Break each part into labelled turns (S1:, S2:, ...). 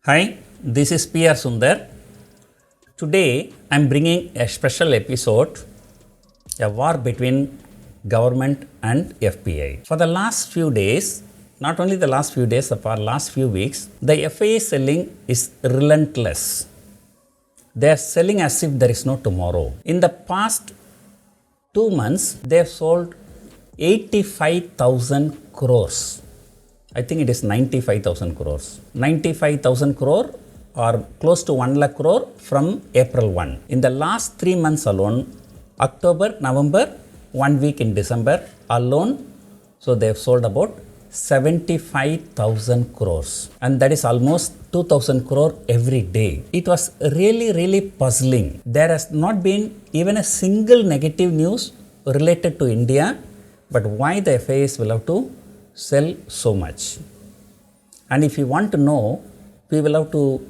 S1: Hi, this is PR Sundar. Today I am bringing a special episode, a war between government and FPI. For the last few days, not only the last few days, for the last few weeks, the FII selling is relentless. They are selling as if there is no tomorrow. In the past 2 months, they have sold 85,000 crores. I think it is 95,000 crores. 95,000 crore or close to 1 lakh crore from April 1. In the last 3 months alone, October, November, 1 week in December alone, so they have sold about 75,000 crores, and that is almost 2,000 crore every day. It was really puzzling. There has not been even a single negative news related to India, but why the FIIs will have to sell so much? And if you want to know, we will have to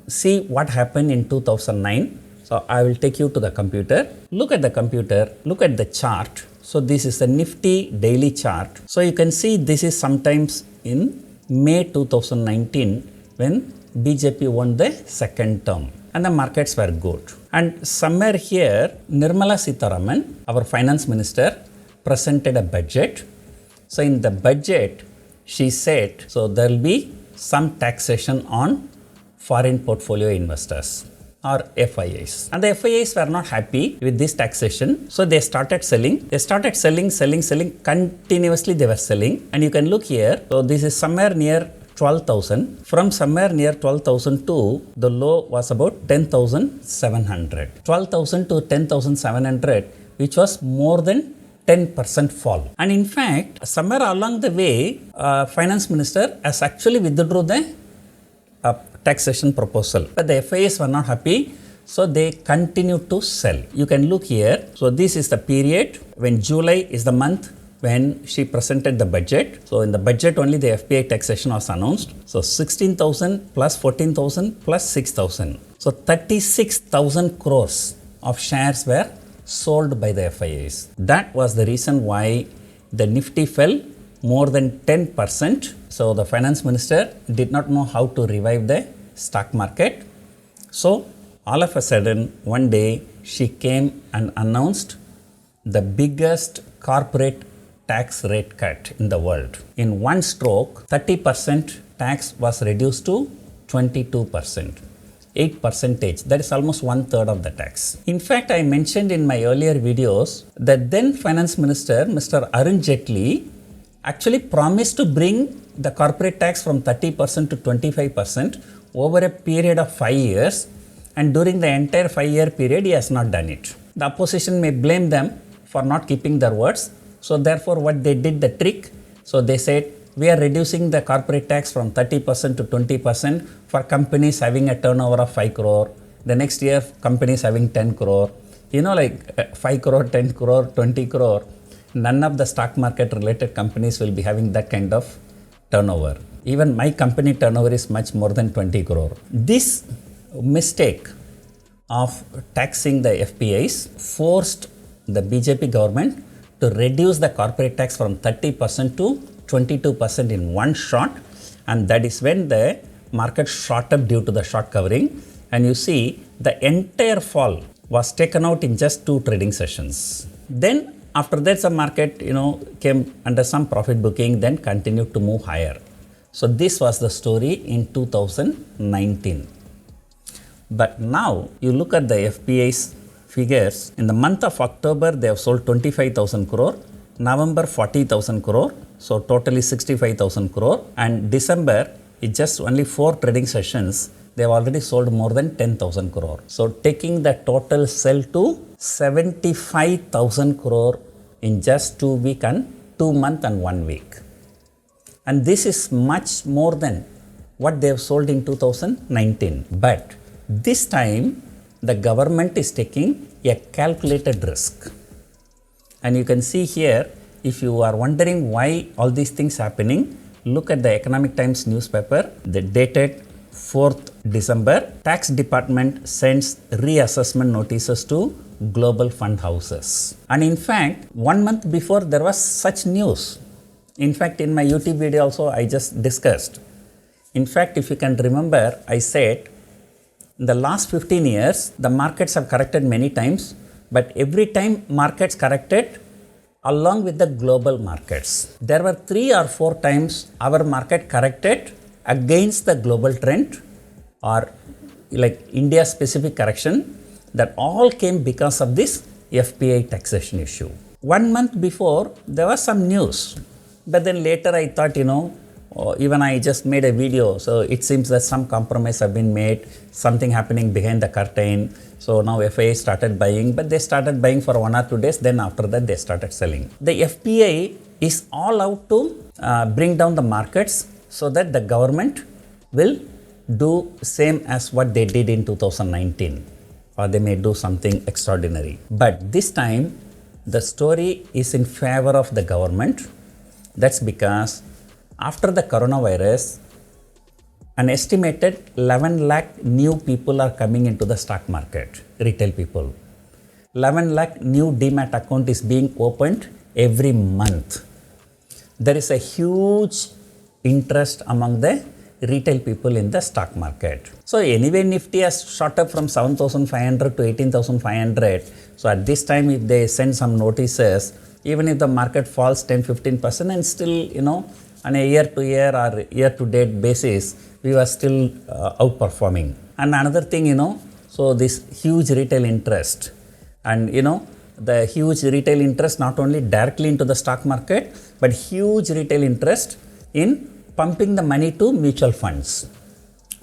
S1: see what happened in 2009. So I will take you to the computer. Look at the computer, look at the chart. So this is the Nifty daily chart. So you can see this is sometimes in May 2019 when BJP won the second term and the markets were good. And somewhere here, Nirmala Sitharaman, our finance minister, presented a budget. So in the budget, she said, so there will be some taxation on foreign portfolio investors or FIIs. And the FIIs were not happy with this taxation. So they started selling. They started selling. Continuously they were selling. And you can look here. So this is somewhere near 12,000. From somewhere near 12,000 to the low was about 10,700. 12,000 to 10,700, which was more than 10% fall. And in fact, somewhere along the way, finance minister has actually withdrawn the taxation proposal. But the FIIs were not happy, so they continued to sell. You can look here. So this is the period when July is the month when she presented the budget. So in the budget only the FPI taxation was announced. So 16,000 plus 14,000 plus 6,000. So 36,000 crores of shares were sold by the FIIs. That was the reason why the Nifty fell more than 10%. So the finance minister did not know how to revive the stock market. So all of a sudden, one day she came and announced the biggest corporate tax rate cut in the world. In one stroke, 30% tax was reduced to 22%. 8%, that is almost 1/3 of the tax. In fact, I mentioned in my earlier videos that then finance minister, Mr. Arun Jaitley, actually promised to bring the corporate tax from 30% to 25% over a period of 5 years, and during the entire 5-year period he has not done it. The opposition may blame them for not keeping their words. So therefore what they did the trick, so they said we are reducing the corporate tax from 30% to 20% for companies having a turnover of 5 crore. The next year companies having 10 crore. You know, like 5 crore, 10 crore, 20 crore. None of the stock market related companies will be having that kind of turnover. Even my company turnover is much more than 20 crore. This mistake of taxing the FPIs forced the BJP government to reduce the corporate tax from 30% to 22% in one shot, and that is when the market shot up due to the short covering, and you see the entire fall was taken out in just 2 trading sessions. Then after that the market came under some profit booking, then continued to move higher. So this was the story in 2019. But now you look at the FPI's figures. In the month of October they have sold 25,000 crore, November 40,000 crore, so totally 65,000 crore, and December it's just only 4 trading sessions, they have already sold more than 10,000 crore. So taking the total sell to 75,000 crore in just 2 weeks and 2 months and 1 week. And this is much more than what they have sold in 2019. But this time the government is taking a calculated risk. And you can see here, if you are wondering why all these things happening, look at the Economic Times newspaper, the dated 4th December. Tax department sends reassessment notices to global fund houses. And in fact, 1 month before there was such news. In fact, in my YouTube video also I just discussed. In fact, if you can remember, I said in the last 15 years, the markets have corrected many times, but every time markets corrected along with the global markets. There were 3 or 4 times our market corrected against the global trend or like India specific correction that all came because of this FPI taxation issue. 1 month before, there was some news, but then later I thought, even I just made a video, so it seems that some compromise have been made, something happening behind the curtain. So now FII started buying, but they started buying for 1 or 2 days, then after that they started selling. The FPI is all out to bring down the markets so that the government will do same as what they did in 2019, or they may do something extraordinary. But this time, the story is in favor of the government. That's because after the coronavirus, an estimated 11 lakh new people are coming into the stock market, retail people. 11 lakh new demat account is being opened every month. There is a huge interest among the retail people in the stock market. So anyway, Nifty has shot up from 7,500 to 18,500. So at this time, if they send some notices, even if the market falls 10-15% and still, on a year-to-year or year-to-date basis, we were still outperforming. And another thing, so this huge retail interest and, the huge retail interest not only directly into the stock market, but huge retail interest in pumping the money to mutual funds.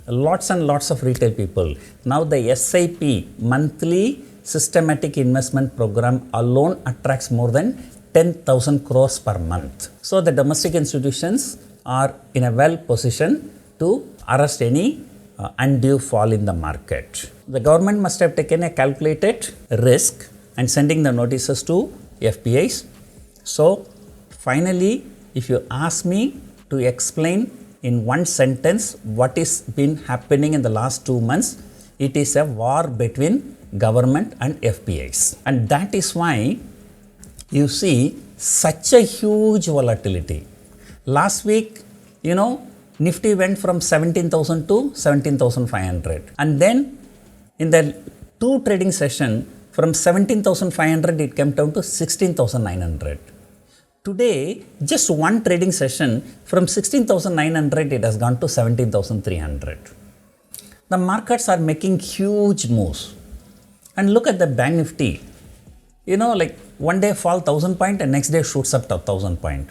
S1: Lots and lots of retail people. Now the SIP, monthly systematic investment program alone attracts more than 10,000 crores per month. So the domestic institutions are in a well position to arrest any undue fall in the market. The government must have taken a calculated risk and sending the notices to FPIs. So finally, if you ask me to explain in one sentence what is been happening in the last 2 months, it is a war between government and FPIs. And that is why you see such a huge volatility. Last week, Nifty went from 17,000 to 17,500. And then in the 2 trading session, from 17,500 it came down to 16,900. Today, just 1 trading session, from 16,900 it has gone to 17,300. The markets are making huge moves. And look at the Bank Nifty. Like one day fall 1,000 point and next day shoots up to 1,000 point.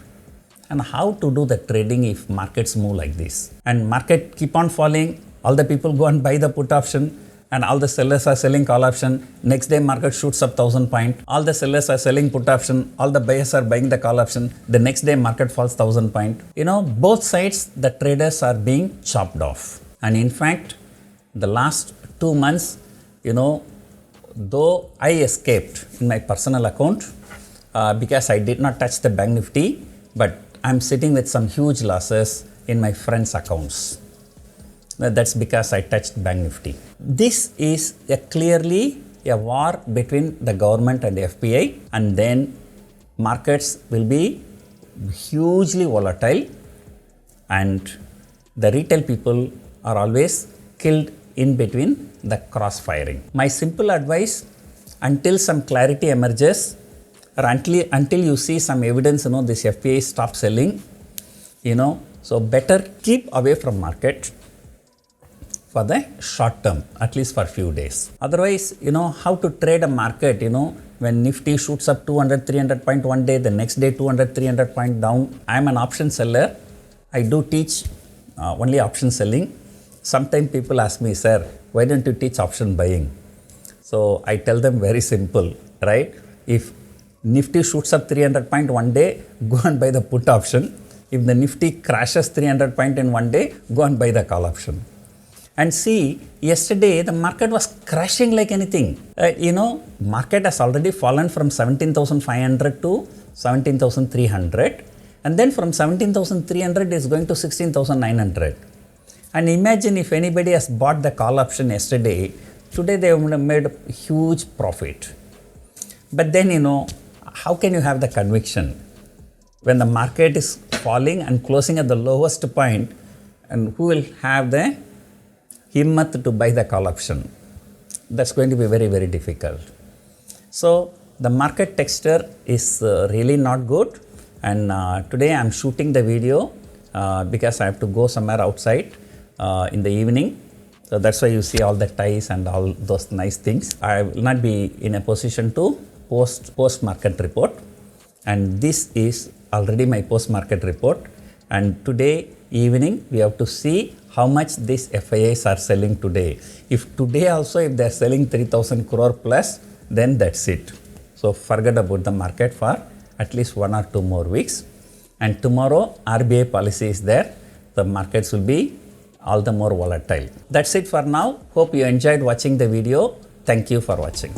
S1: And how to do the trading if markets move like this? And market keep on falling, all the people go and buy the put option, and all the sellers are selling call option. Next day market shoots up 1,000 point. All the sellers are selling put option. All the buyers are buying the call option. The next day market falls 1,000 point. Both sides the traders are being chopped off. And in fact, the last 2 months, though I escaped in my personal account because I did not touch the Bank Nifty, but I'm sitting with some huge losses in my friends' accounts. That's because I touched Bank Nifty. This is clearly a war between the government and the FPI, and then markets will be hugely volatile, and the retail people are always killed in between the crossfiring. My simple advice, until some clarity emerges, or until you see some evidence, this FPI stop selling, so better keep away from market for the short term, at least for few days. Otherwise, how to trade a market, when Nifty shoots up 200, 300 point one day, the next day 200, 300 point down. I am an option seller. I do teach only option selling. Sometimes people ask me, sir, why don't you teach option buying? So I tell them very simple, right? If Nifty shoots up 300 point one day, go and buy the put option. If the Nifty crashes 300 point in one day, go and buy the call option. And see, yesterday the market was crashing like anything. Market has already fallen from 17,500 to 17,300. And then from 17,300 is going to 16,900. And imagine if anybody has bought the call option yesterday, today they would have made a huge profit. But then, how can you have the conviction when the market is falling and closing at the lowest point and who will have the himmat to buy the call option? That's going to be very, very difficult. So the market texture is really not good, and today I'm shooting the video because I have to go somewhere outside in the evening. So that's why you see all the ties and all those nice things. I will not be in a position to post market report, and this is already my post market report, and today evening we have to see how much these FIIs are selling today. If today also if they are selling 3,000 crore plus, then that's it. So forget about the market for at least 1 or 2 more weeks. And tomorrow RBI policy is there. The markets will be all the more volatile. That's it for now. Hope you enjoyed watching the video. Thank you for watching.